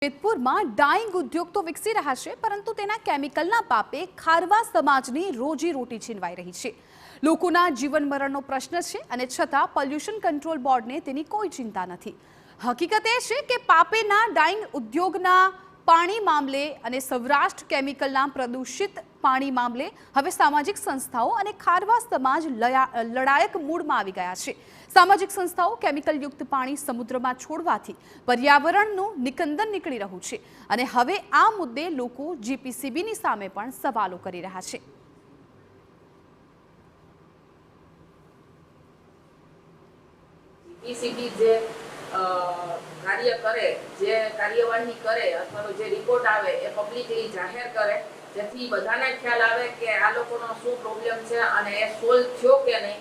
જેતપુરમાં dying ઉદ્યોગ તો વિકસી રહ્યા છે, પરંતુ તેના કેમિકલના પાપે ખારવા સમાજની રોજીરોટી છીનવાઈ રહી છે. લોકોના જીવન મરણનો પ્રશ્ન છે અને છતાં પોલ્યુશન કંટ્રોલ બોર્ડને તેની કોઈ ચિંતા નથી. હકીકત એ છે કે પાપેના ડાઇંગ ઉદ્યોગના પાણી મામલે અને સૌરાષ્ટ્ર કેમિકલના પ્રદૂષિત પાણી મામલે હવે સામાજિક સંસ્થાઓ અને ખારવા સમાજ લડાયક મૂડમાં આવી ગયા છે. સામાજિક સંસ્થાઓ કેમિકલયુક્ત પાણી સમુદ્રમાં છોડવાથી પર્યાવરણનું નિકંદન નીકળી રહ્યું છે અને હવે આ મુદ્દે લોકો જીપીસીબીની સામે પણ સવાલો કરી રહ્યા છે. જીપીસીબી જે કાર્ય કરે, જે કાર્યવાહી કરે અથવા તો જે રિપોર્ટ આવે એ પબ્લિકલી જાહેર કરે, જેથી બધાને ખ્યાલ આવે કે આ લોકોનો શું પ્રોબ્લેમ છે અને એ સોલ્વ થયો કે નહીં.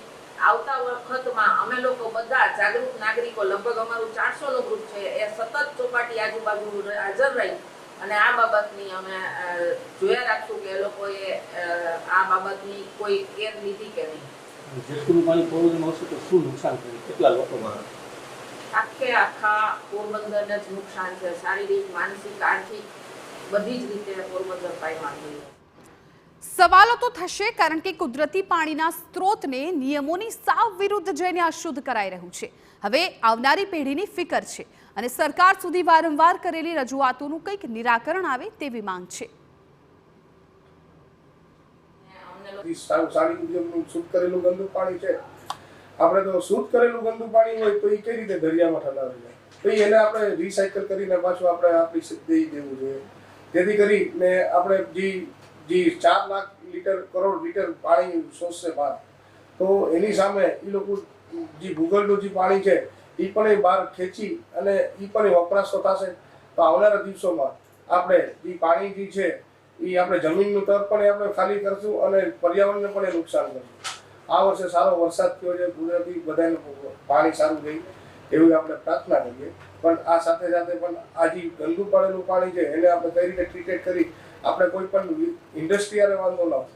આવતા વખતમાં અમે લોકો બધા જાગૃત નાગરિકો, લગભગ અમારું 400 નું ગ્રુપ છે, એ સતત ચોપાટી આજુબાજુ હાજર રહી અને આ બાબતની અમે જોયા રાખશું કે એ લોકોએ આ બાબતની કોઈ કેર લીધી કે નહીં. જેટલું પાણી પોરબંદરમાં આવશે તો શું નુકસાન કરે, કેટલા લોકોમાં? આખા પોરબંદરને જ નુકસાન છે. શારીરિક, માનસિક, આર્થિક બધી જ રીતે પોરબંદર પાયમાલ થયું. સવાલો તો થશે, કારણ કે કુદરતી પાણીના સ્ત્રોતને નિયમોની સાવ વિરુદ્ધ જઈને અશુદ્ધ કરાઈ રહ્યું છે. હવે આવનારી પેઢીની ફિકર છે અને સરકાર સુધી વારંવાર કરેલી રજૂઆતોનું કંઈક નિરાકરણ આવે તેવી માંગ છે. સાડી ઉદ્યોગનું શુદ્ધ કરેલું ગંદુ પાણી છે. આપણે તો શુદ્ધ કરેલું ગંદુ પાણી હોય તો એ કઈ રીતે દરિયામાં ઠલવાઈ જાય? તો એને આપણે રિસાયકલ કરીને પાછું આપણે આપણી દઈ દેવું જોઈએ, જેથી કરીને આપણે જે 4 લાખ કરોડ લીટર પાણી શોષશે બહાર, તો એની સામે એ લોકો જે ભૂગર્ભનું જે પાણી છે એ પણ એ બહાર ખેંચી અને એ પણ વપરાશ થશે. તો આવનારા દિવસોમાં આપણે જે પાણી જે છે એ આપણે જમીનનું તર પણ આપણે ખાલી કરશું અને પર્યાવરણને પણ એ નુકસાન કરશું. આ વર્ષે સારો વરસાદ થયો છે, કુદરતી બધાને પાણી સારું રહે એવી આપણે પ્રાર્થના કરીએ. પણ આ સાથે સાથે પણ આ જે ગંદુ પડેલું પાણી છે એને આપણે કઈ રીતે ટ્રીટેડ કરી આપણે કોઈ પણ ઇન્ડસ્ટ્રી આરે વાંધો ન આવે.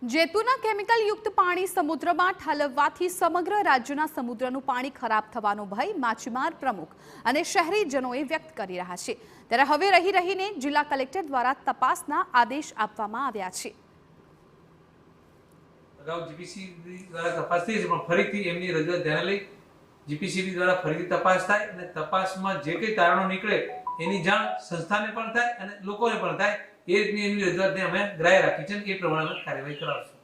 જેતપુરના કેમિકલયુક્ત પાણી સમુદ્રમાં ઠાલવવાથી સમગ્ર રાજ્યના સમુદ્રનું પાણી ખરાબ થવાનો ભય માછીમાર પ્રમુખ અને શહેરીજનોએ વ્યક્ત કરી રહ્યા છે. ત્યારે હવે રહીને જિલ્લા કલેક્ટર દ્વારા તપાસના આદેશ આપવામાં આવ્યા છે. અગાઉ જીપીસીબી દ્વારા તપાસ થઈ છે, પણ ફરીથી એમની રજૂઆત ધ્યાને લઈ જીપીસીબી દ્વારા ફરીથી તપાસ થાય અને તપાસમાં જે કંઈ તારણો નીકળે એની જાણ સંસ્થાને પણ થાય અને લોકોને પણ થાય. એ રીતની એમની રજૂઆતને અમે ગ્રાહ્ય રાખી છે, એ પ્રમાણે કાર્યવાહી કરાવશું.